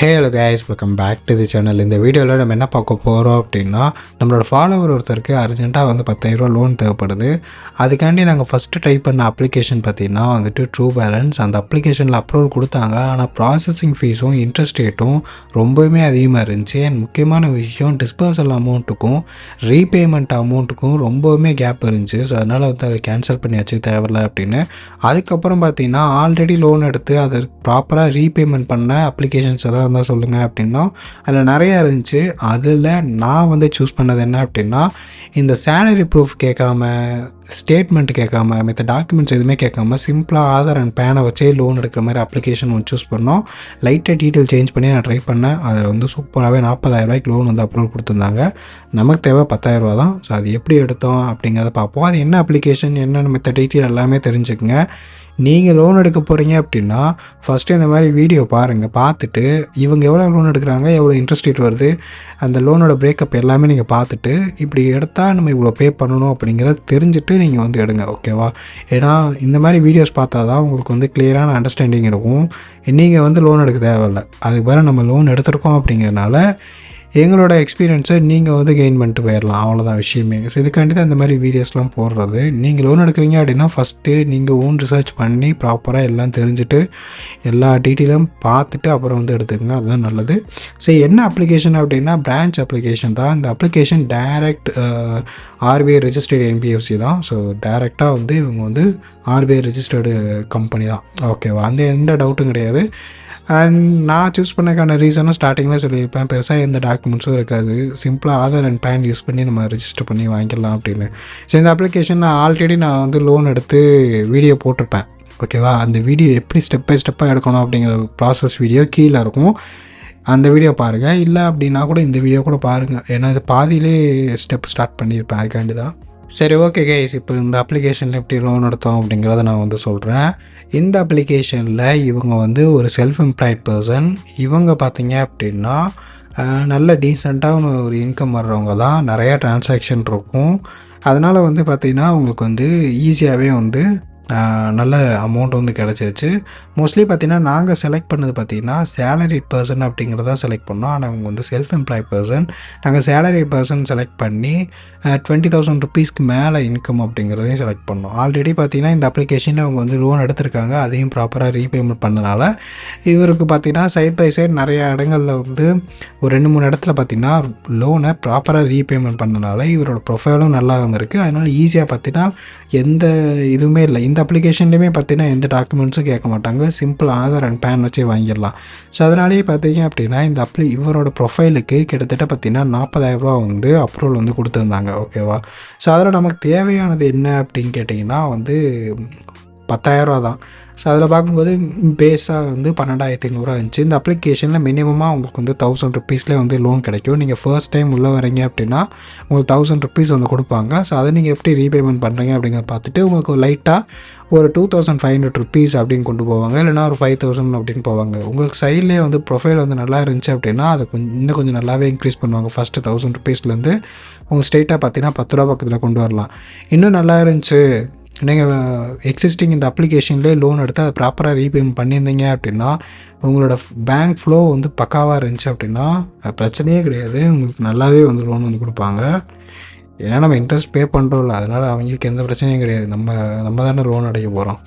Hello guys, welcome back to the channel. இந்த வீடியோவில் நம்ம என்ன பார்க்க போகிறோம் அப்படின்னா, நம்மளோட ஃபாலோவர் ஒருத்தருக்கு அர்ஜென்ட்டாக வந்து 10,000 லோன் தேவைப்படுது. அதுக்காண்டி நாங்கள் ஃபஸ்ட்டு ட்ரை பண்ண அப்ளிகேஷன் பார்த்திங்கன்னா வந்துட்டு ட்ரூ பேலன்ஸ். அந்த அப்ளிகேஷனில் அப்ரூவல் கொடுத்தாங்க. ஆனால் ப்ராசஸிங் ஃபீஸும் இன்ட்ரெஸ்ட் ரேட்டும் ரொம்பவுமே அதிகமாக இருந்துச்சு. அண்ட் முக்கியமான விஷயம், டிஸ்பர்சல் அமௌண்ட்டுக்கும் ரீபேமெண்ட் அமௌண்ட்டுக்கும் ரொம்பவுமே கேப் இருந்துச்சு. ஸோ அதனால் வந்து அதை கேன்சல் பண்ணியாச்சு, தேவையில்லை அப்படின்னு. அதுக்கப்புறம் பார்த்திங்கன்னா ஆல்ரெடி லோன் எடுத்து அதை ப்ராப்பராக ரீபேமெண்ட் பண்ண அப்ளிகேஷன்ஸ் எதாவது இருந்தால் சொல்லுங்கள் அப்படின்னா அதில் நிறையா இருந்துச்சு. அதில் நான் வந்து சூஸ் பண்ணது என்ன அப்படின்னா, இந்த சேலரி ப்ரூஃப் கேட்காம, ஸ்டேட்மெண்ட் கேட்காம, மற்ற டாக்குமெண்ட்ஸ் எதுவுமே கேட்காம சிம்பிளாக ஆதார் அண்ட் பேனை வச்சே லோன் எடுக்கிற மாதிரி அப்ளிகேஷன் ஒன்று சூஸ் பண்ணோம். லைட்டாக டீட்டெயில் சேஞ்ச் பண்ணி நான் ட்ரை பண்ணேன். அதில் வந்து சூப்பராகவே 40,000 லோன் வந்து அப்ரூவல் கொடுத்துருந்தாங்க. நமக்கு தேவை 10,000 தான். ஸோ அது எப்படி எடுத்தோம் அப்படிங்கிறத பார்ப்போம். அது என்ன அப்ளிகேஷன், என்னென்ன மற்ற டீட்டெயில் எல்லாமே தெரிஞ்சுக்குங்க. நீங்கள் லோன் எடுக்க போகிறீங்க அப்படின்னா ஃபஸ்ட்டு இந்த மாதிரி வீடியோ பாருங்கள். பார்த்துட்டு இவங்க எவ்வளோ லோன் எடுக்கிறாங்க, எவ்வளோ இன்ட்ரெஸ்ட் ரேட் வருது, அந்த லோனோட பிரேக்கப் எல்லாமே நீங்கள் பார்த்துட்டு, இப்படி எடுத்தால் நம்ம இவ்வளோ பே பண்ணணும் அப்படிங்கிறத தெரிஞ்சுட்டு நீங்கள் வந்து எடுங்க, ஓகேவா? ஏன்னா இந்த மாதிரி வீடியோஸ் பார்த்தா தான் உங்களுக்கு வந்து கிளியரான அண்டர்ஸ்டாண்டிங் இருக்கும். நீங்கள் வந்து லோன் எடுக்க தேவையில்லை, அதுக்கு பதிலாக நம்ம லோன் எடுத்துருக்கோம் அப்படிங்கிறதுனால எங்களோட எக்ஸ்பீரியன்ஸை நீங்கள் வந்து கெயின் பண்ணிட்டு போயிடலாம், அவ்வளோதான் விஷயமே. ஸோ இதுக்காண்டி தான் இந்த மாதிரி வீடியோஸ்லாம் போடுறது. நீங்கள் லோன் எடுக்கிறீங்க அப்படின்னா ஃபஸ்ட்டு நீங்கள் ஓன் ரிசர்ச் பண்ணி ப்ராப்பராக எல்லாம் தெரிஞ்சுட்டு எல்லா டீட்டெயிலும் பார்த்துட்டு அப்புறம் வந்து எடுத்துக்கங்க, அதுதான் நல்லது. ஸோ என்ன அப்ளிகேஷன் அப்படின்னா பிரான்ச் அப்ளிகேஷன் தான். இந்த application direct RBI registered NBFC தான். ஸோ டைரெக்டாக வந்து இவங்க வந்து ஆர்பிஐ ரெஜிஸ்டர்டு கம்பெனி தான், ஓகேவா? அந்த எந்த டவுட்டும் கிடையாது. அண்ட் நான் சூஸ் பண்ணக்கான ரீசனும் ஸ்டார்டிங்கில் சொல்லியிருப்பேன். பெருசாக எந்த டாக்குமெண்ட்ஸும் இருக்காது, சிம்பிளாக ஆதார் அண்ட் பேன் யூஸ் பண்ணி நம்ம ரெஜிஸ்டர் பண்ணி வாங்கிக்கலாம் அப்படின்னு. ஸோ இந்த அப்ளிகேஷன் ஆல்ரெடி நான் வந்து லோன் எடுத்து வீடியோ போட்டிருப்பேன், ஓகேவா? அந்த வீடியோ எப்படி ஸ்டெப் பை ஸ்டெப்பாக எடுக்கணும் அப்படிங்கிற ப்ராசஸ் வீடியோ கீழே இருக்கும், அந்த வீடியோ பாருங்கள். இல்லை அப்படின்னா கூட இந்த வீடியோ கூட பாருங்கள், ஏன்னா இது பாதியிலே ஸ்டெப் ஸ்டார்ட் பண்ணியிருப்பேன், அதுக்காண்டி தான். சரி, ஓகே கைஸ், இப்போ இந்த அப்ளிகேஷனில் எப்படி லோன் எடுத்தோம் அப்படிங்கிறத நான் வந்து சொல்கிறேன். இந்த அப்ளிகேஷனில் இவங்க வந்து ஒரு செல்ஃப் எம்ப்ளாய்ட் பர்சன். இவங்க பார்த்தீங்க அப்படின்னா நல்ல டீசெண்டாக ஒரு இன்கம் வர்றவங்க தான். நிறையா டிரான்சாக்ஷன் இருக்கும். அதனால் வந்து பார்த்திங்கன்னா அவங்களுக்கு வந்து ஈஸியாகவே வந்து நல்ல அமௌண்ட் வந்து கிடச்சிருச்சு. மோஸ்ட்லி பார்த்திங்கன்னா நாங்கள் செலக்ட் பண்ணது பார்த்திங்கன்னா சேலரிட் பர்சன் அப்படிங்கிறத செலக்ட் பண்ணோம். ஆனால் அவங்க வந்து செல்ஃப் எம்ப்ளாய் பர்சன். நாங்கள் சேலரி பர்சன் செலக்ட் பண்ணி 20,000 ருப்பீஸ்க்கு மேலே இன்கம் அப்படிங்கிறதையும் செலக்ட் பண்ணோம். ஆல்ரெடி பார்த்திங்கன்னா இந்த அப்ளிகேஷனில் அவங்க வந்து லோன் எடுத்திருக்காங்க, அதையும் ப்ராப்பராக ரீபேமெண்ட் பண்ணனால இவருக்கு பார்த்திங்கன்னா சைட் பை சைட் நிறையா இடங்களில் வந்து ஒரு 2-3 இடத்துல பார்த்திங்கன்னா லோனை ப்ராப்பராக ரீபேமெண்ட் பண்ணனால இவரோட ப்ரொஃபைலும் நல்லா இருந்திருக்கு. அதனால் ஈஸியாக பார்த்திங்கன்னா எந்த இதுவுமே இல்லை. இந்த அப்ளிகேஷன்லேயுமே பார்த்திங்கன்னா எந்த டாக்குமெண்ட்ஸும் கேட்க மாட்டாங்க, சிம்பிள் ஆதார் அண்ட் பேன் வச்சே வாங்கிடலாம். ஸோ அதனாலேயே பார்த்தீங்க அப்படின்னா இந்த இவரோட ப்ரொஃபைலுக்கு கிட்டத்தட்ட பார்த்திங்கன்னா 40,000 வந்து அப்ரூவல் வந்து கொடுத்துருந்தாங்க, ஓகேவா? ஸோ அதில் நமக்கு தேவையானது என்ன அப்படின்னு கேட்டிங்கன்னா வந்து 10,000 தான். ஸோ அதில் பார்க்கும்போது பேஸாக வந்து 12,500 இருந்துச்சு. இந்த அப்ளிகேஷனில் மினிமமாக உங்களுக்கு வந்து 1,000 ருப்பீஸ்லேயே வந்து லோன் கிடைக்கும். நீங்கள் ஃபர்ஸ்ட் டைம் உள்ளே வரீங்க அப்படின்னா உங்களுக்கு 1,000 ருப்பீஸ் வந்து கொடுப்பாங்க. ஸோ அதை நீங்கள் எப்படி ரீபேமெண்ட் பண்ணுறீங்க அப்படிங்கிறத பார்த்துட்டு உங்களுக்கு லைட்டாக ஒரு 2,500 ருப்பீஸ் அப்படின்னு கொண்டு போவாங்க, இல்லைனா ஒரு 5,000 அப்படின்னு போவாங்க. உங்களுக்கு சைட்லேயே வந்து ப்ரொஃபைல் வந்து நல்லா இருந்துச்சு அப்படின்னா அதை இன்னும் கொஞ்சம் நல்லாவே இன்க்ரீஸ் பண்ணுவாங்க. ஃபஸ்ட்டு 1,000 ருப்பீஸ்லேருந்து உங்களுக்கு ஸ்ட்ரெயிட்டாக பார்த்தீங்கன்னா 10 ரூபா பக்கத்தில் கொண்டு வரலாம். இன்னும் நல்லா இருந்துச்சு, நீங்கள் எக்ஸிஸ்டிங் இந்த அப்ளிகேஷன்லேயே லோன் எடுத்து அதை ப்ராப்பராக ரீபேமெண்ட் பண்ணியிருந்தீங்க அப்படின்னா உங்களோட பேங்க் ஃப்ளோ வந்து பக்காவாக இருந்துச்சு அப்படின்னா பிரச்சனையே கிடையாது, உங்களுக்கு நல்லாவே வந்து லோன் வந்து கொடுப்பாங்க. ஏன்னா நம்ம இன்ட்ரெஸ்ட் பே பண்ணுறோம்ல, அதனால் அவங்களுக்கு எந்த பிரச்சனையும் கிடையாது, நம்ம தானே லோன் அடைக்க போகிறோம்.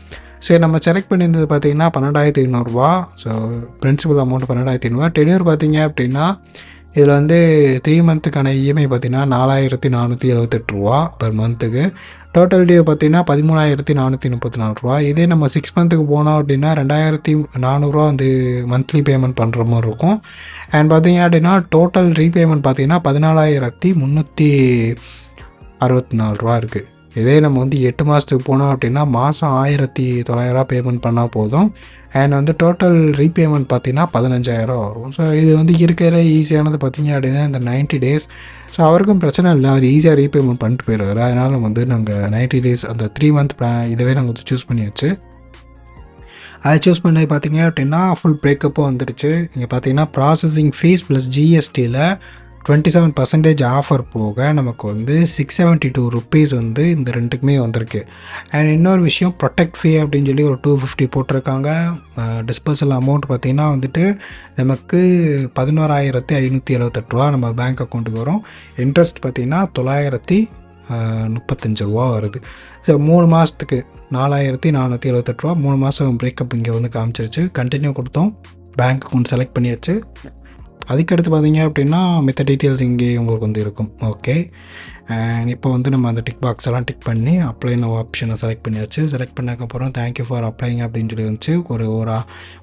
சரி, நம்ம செலக்ட் பண்ணியிருந்தது பார்த்திங்கன்னா 12,500. So principal amount 12,500. டென்யூர் பார்த்திங்க அப்படின்னா இதில் வந்து 3 மந்த்துக்கான இஎம்ஐ பார்த்திங்கன்னா 4,478 பெர் மந்த்துக்கு. டோட்டல் டியூ பார்த்திங்கன்னா 13,434. இதே நம்ம 6 மந்த்துக்கு போனோம் அப்படின்னா 2,400 வந்து மந்த்லி பேமெண்ட் பண்ணுற மாதிரி இருக்கும். அண்ட் பார்த்திங்க அப்படின்னா டோட்டல் ரீபேமெண்ட் பார்த்திங்கன்னா 14,364 இருக்குது. இதே நம்ம வந்து 8 மாதத்துக்கு போனோம் அப்படின்னா மாதம் 1,900 பேமெண்ட் பண்ணால் போதும். அண்ட் வந்து டோட்டல் ரீபேமெண்ட் பார்த்திங்கன்னா 15,000 வரும். ஸோ இது வந்து இருக்கிற ஈஸியானது பார்த்திங்க அப்படின்னா இந்த 90 டேஸ். ஸோ அவருக்கும் பிரச்சனை இல்லை, அவர் ஈஸியாக ரீபேமெண்ட் பண்ணிட்டு போயிடுவார். அதனால் வந்து நாங்கள் 90 டேஸ் அந்த 3 மந்த் பிளான் இதவே நாங்கள் வந்து சூஸ் பண்ணியாச்சு. அதை சூஸ் பண்ணி பார்த்திங்க அப்படின்னா ஃபுல் பிரேக்கப்பும் வந்துடுச்சு. இங்கே பார்த்திங்கன்னா ப்ராசஸிங் ஃபீஸ் ப்ளஸ் ஜிஎஸ்டியில் 27% ஆஃபர் போக நமக்கு வந்து 672 ருப்பீஸ் வந்து இந்த ரெண்டுக்குமே வந்திருக்கு. அண்ட் இன்னொரு விஷயம் ப்ரொடெக்ட் ஃபீ அப்படின்னு சொல்லி ஒரு 250 போட்டிருக்காங்க. டிஸ்பர்சல் அமௌண்ட் பார்த்திங்கன்னா வந்துட்டு நமக்கு 11,578 ரூபா நம்ம பேங்க் அக்கௌண்ட்டுக்கு வரும். இன்ட்ரெஸ்ட் பார்த்திங்கன்னா 935 ரூபா வருது. ஸோ 3 மாதத்துக்கு 4,478 ரூபா. 3 மாதம் பிரேக்கப் இங்கே வந்து காமிச்சிருச்சு. கண்டினியூ கொடுத்தோம், பேங்க் அக்கௌண்ட் செலக்ட் பண்ணியாச்சு. அதுக்கடுத்து பார்த்தீங்க அப்படின்னா மித்த டீட்டெயில்ஸ் இங்கே உங்களுக்கு வந்து இருக்கும். ஓகே, அண்ட் இப்போ வந்து நம்ம அந்த டிக் பாக்ஸ் எல்லாம் டிக் பண்ணி அப்ளை நோ ஆப்ஷனை செலக்ட் பண்ணியாச்சு. செலக்ட் பண்ணதுக்கப்புறம் தேங்க்யூ ஃபார் அப்ளைங் அப்படின்னு சொல்லி வந்துச்சு.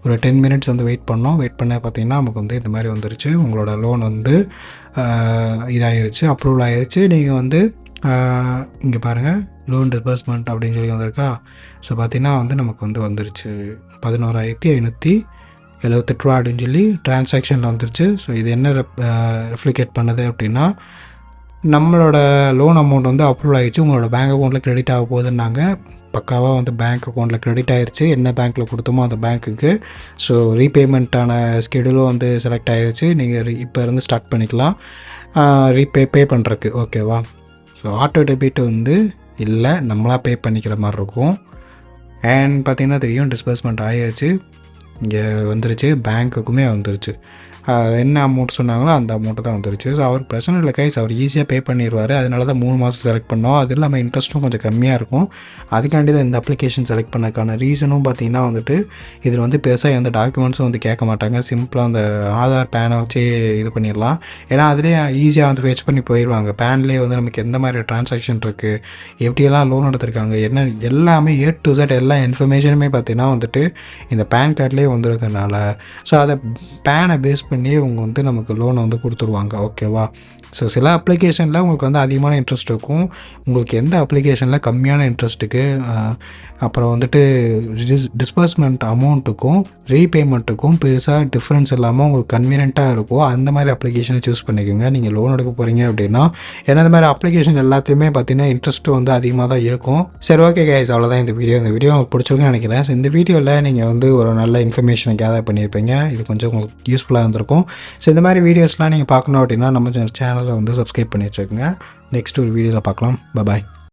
ஒரு 10 மினிட்ஸ் வந்து வெயிட் பண்ணோம். வெயிட் பண்ண பார்த்தீங்கன்னா நமக்கு வந்து இந்த மாதிரி வந்துருச்சு. உங்களோட லோன் வந்து இதாகிருச்சு, அப்ரூவல் ஆகிருச்சு. நீங்கள் வந்து இங்கே பாருங்கள், லோன் டிஸ்பர்ஸ்மெண்ட் அப்படின்னு சொல்லி வந்திருக்கா. ஸோ பார்த்திங்கன்னா வந்து நமக்கு வந்து வந்துருச்சு 11,578 ரூபா அப்படின்னு சொல்லி ட்ரான்சாக்ஷனில் வந்துருச்சு. ஸோ இது என்ன ரெஃப்ளிகேட் பண்ணுது அப்படின்னா, நம்மளோட லோன் அமௌண்ட் வந்து அப்ரூவல் ஆகிடுச்சு, உங்களோட பேங்க் அக்கௌண்ட்டில் கிரெடிட் ஆக போகுதுன்னாங்க. பக்காவாக வந்து பேங்க் அக்கௌண்ட்டில் கிரெடிட் ஆகிடுச்சு. என்ன பேங்க்கில் கொடுத்தோமோ அந்த பேங்க்குக்கு. ஸோ ரீபேமெண்ட்டான ஸ்கெடியூலும் வந்து செலக்ட் ஆகிடுச்சு. நீங்கள் இப்போ இருந்து ஸ்டார்ட் பண்ணிக்கலாம் பே பண்ணுறக்கு. ஓகேவா? ஸோ ஆட்டோ டெபிட் வந்து இல்லை, நம்மளாக பே பண்ணிக்கிற மாதிரி இருக்கும். அண்ட் பார்த்திங்கன்னா தெரியும், டிஸ்பர்ஸ்மெண்ட் ஆகிடுச்சு, இங்கே வந்துருச்சு, பேங்க்குக்குமே வந்துருச்சு. என்ன அமௌண்ட் சொன்னாங்களோ அந்த அமௌண்ட்டு தான் வந்துருச்சு. ஸோ அவர் பிரச்சனை இல்லை கைஸ், அவர் ஈஸியாக பே பண்ணிடுவார். அதனால தான் 3 மாதம் செலக்ட் பண்ணோம். அது இல்லாமல் இன்ட்ரெஸ்ட்டும் கொஞ்சம் கம்மியாக இருக்கும். அதுக்காண்டி தான் இந்த அப்ளிகேஷன் செலக்ட் பண்ணதுக்கான ரீசனும் பார்த்திங்கன்னா வந்துட்டு, இதில் வந்து பெருசாக எந்த டாக்குமெண்ட்ஸும் வந்து கேட்க மாட்டாங்க. சிம்பிளாக அந்த ஆதார் பேனை வச்சு இது பண்ணிடலாம். ஏன்னா அதுலேயே ஈஸியாக வந்து ஃபெச் பண்ணி போயிடுவாங்க. பேன்லேயே வந்து நமக்கு எந்த மாதிரி ட்ரான்சாக்ஷன் இருக்குது, எப்படியெல்லாம் லோன் எடுத்திருக்காங்க, என்ன எல்லாமே A to Z எல்லா இன்ஃபர்மேஷனுமே பார்த்திங்கன்னா வந்துட்டு இந்த பேன் கார்ட்லேயே வந்துருக்கனால, ஸோ அதை பேனை பேஸ் பண்ணி இவங்க வந்து நமக்கு லோனை வந்து கொடுத்துருவாங்க. ஓகேவா? ஸோ சில அப்ளிகேஷனில் உங்களுக்கு வந்து அதிகமான இன்ட்ரெஸ்ட் இருக்கும், உங்களுக்கு எந்த அப்ளிகேஷனில் கம்மியான இன்ட்ரெஸ்ட்டுக்கு, அப்புறம் வந்துட்டு டிஸ்பர்ஸ்மெண்ட் அமௌண்ட்டுக்கும் ரீபேமெண்ட்டுக்கும் பெருசாக டிஃப்ரென்ஸ் இல்லாமல் உங்களுக்கு கன்வீனியண்ட்டாக இருக்கும், அந்த மாதிரி அப்ளிகேஷனை சூஸ் பண்ணிக்கோங்க நீங்கள் லோன் எடுக்க போகிறீங்க அப்படின்னா. ஏன்னா இந்த மாதிரி அப்ளிகேஷன் எல்லாத்தையுமே பார்த்தீங்கன்னா இன்ட்ரெஸ்ட்டும் வந்து அதிகமாக தான் இருக்கும். சரி, ஓகே கைஸ், அவ்வளோதான் இந்த வீடியோ உங்களுக்கு பிடிச்சிருக்குன்னு நினைக்கிறேன். ஸோ இந்த வீடியோவில் நீங்கள் வந்து ஒரு நல்ல இன்ஃபர்மேஷனை கேதர் பண்ணியிருப்பீங்க. இது கொஞ்சம் உங்களுக்கு யூஸ்ஃபுல்லாக இருந்திருக்கும். ஸோ இந்த மாதிரி வீடியோஸ்லாம் நீங்கள் பார்க்கணும் அப்படின்னா நம்ம சேனலை வந்து சப்ஸ்கிரைப் பண்ணி வச்சுக்கோங்க. நெக்ஸ்ட் ஒரு வீடியோவில் பார்க்கலாம். பாய்.